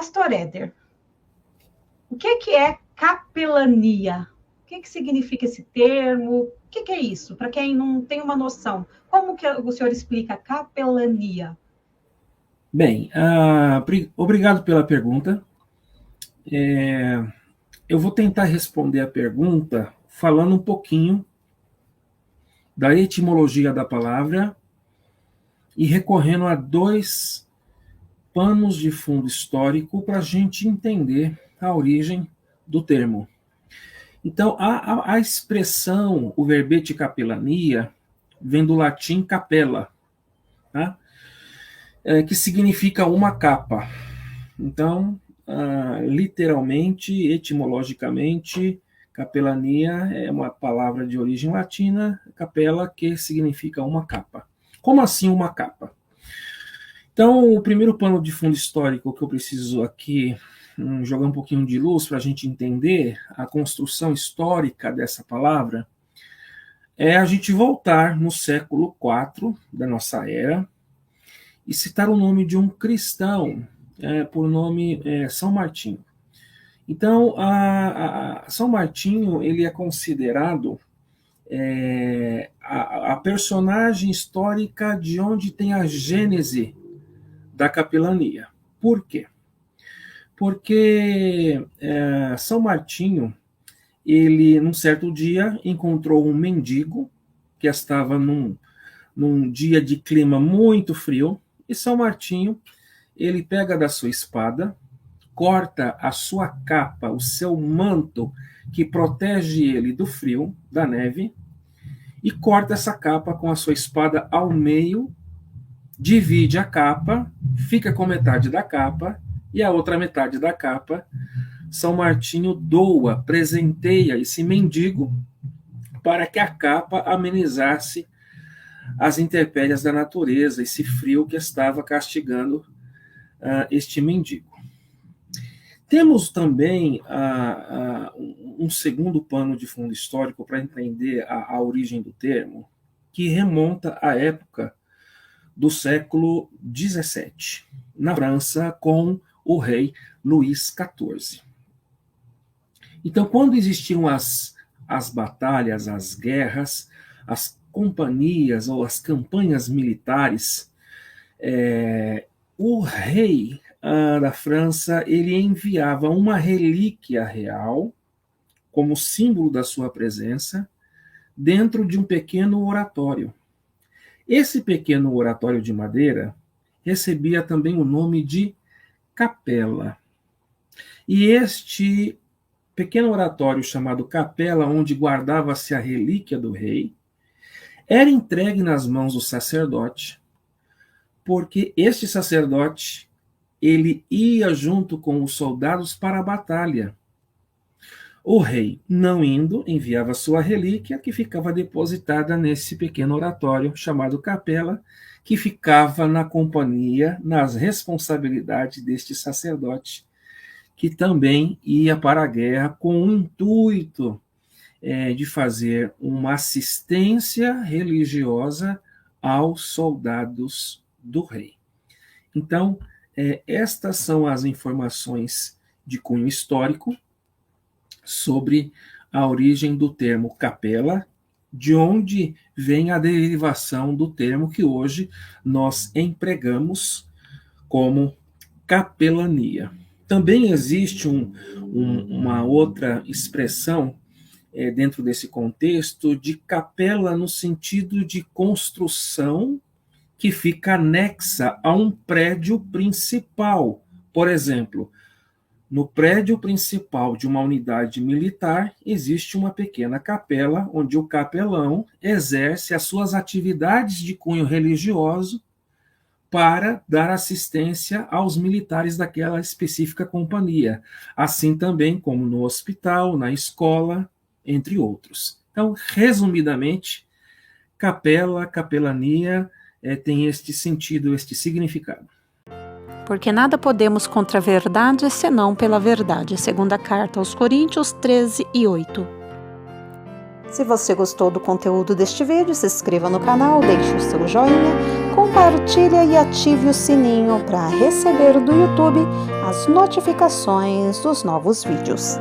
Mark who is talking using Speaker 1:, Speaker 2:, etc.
Speaker 1: Pastor Éder, o que é capelania? O que significa esse termo? O que é isso? Para quem não tem uma noção, como que o senhor explica capelania?
Speaker 2: Bem, obrigado pela pergunta. Eu vou tentar responder a pergunta falando um pouquinho da etimologia da palavra e recorrendo a dois panos de fundo histórico para a gente entender a origem do termo. Então, a expressão, o verbete capelania, vem do latim capella, tá? Que significa uma capa. Então, literalmente, etimologicamente, capelania é uma palavra de origem latina, capela, que significa uma capa. Como assim uma capa? Então, o primeiro pano de fundo histórico que eu preciso aqui jogar um pouquinho de luz para a gente entender a construção histórica dessa palavra é a gente voltar no século IV da nossa era e citar o nome de um cristão, por nome São Martinho. Então, São Martinho ele é considerado a personagem histórica de onde tem a gênese da capelania. Por quê? Porque São Martinho, ele, num certo dia, encontrou um mendigo que estava num dia de clima muito frio, e São Martinho, ele pega da sua espada, corta a sua capa, o seu manto que protege ele do frio, da neve, e corta essa capa com a sua espada ao meio, divide a capa, fica com metade da capa, e a outra metade da capa, São Martinho doa, presenteia esse mendigo para que a capa amenizasse as intempéries da natureza, esse frio que estava castigando este mendigo. Temos também um segundo pano de fundo histórico para entender a origem do termo, que remonta à época do século XVII, na França, com o rei Luís XIV. Então, quando existiam as batalhas, as guerras, as companhias ou as campanhas militares, o rei da França ele enviava uma relíquia real como símbolo da sua presença dentro de um pequeno oratório. Esse pequeno oratório de madeira recebia também o nome de capela. E este pequeno oratório chamado capela, onde guardava-se a relíquia do rei, era entregue nas mãos do sacerdote, porque este sacerdote ele ia junto com os soldados para a batalha. O rei, não indo, enviava sua relíquia, que ficava depositada nesse pequeno oratório chamado capela, que ficava na companhia, nas responsabilidades deste sacerdote, que também ia para a guerra com o intuito de fazer uma assistência religiosa aos soldados do rei. Então, estas são as informações de cunho histórico sobre a origem do termo capela, de onde vem a derivação do termo que hoje nós empregamos como capelania. Também existe uma outra expressão dentro desse contexto de capela no sentido de construção que fica anexa a um prédio principal. Por exemplo, no prédio principal de uma unidade militar existe uma pequena capela onde o capelão exerce as suas atividades de cunho religioso para dar assistência aos militares daquela específica companhia, assim também como no hospital, na escola, entre outros. Então, resumidamente, capela, capelania, tem este sentido, este significado.
Speaker 3: Porque nada podemos contra a verdade, senão pela verdade. Segunda carta aos Coríntios 13:8. Se você gostou do conteúdo deste vídeo, se inscreva no canal, deixe o seu joinha, compartilhe e ative o sininho para receber do YouTube as notificações dos novos vídeos.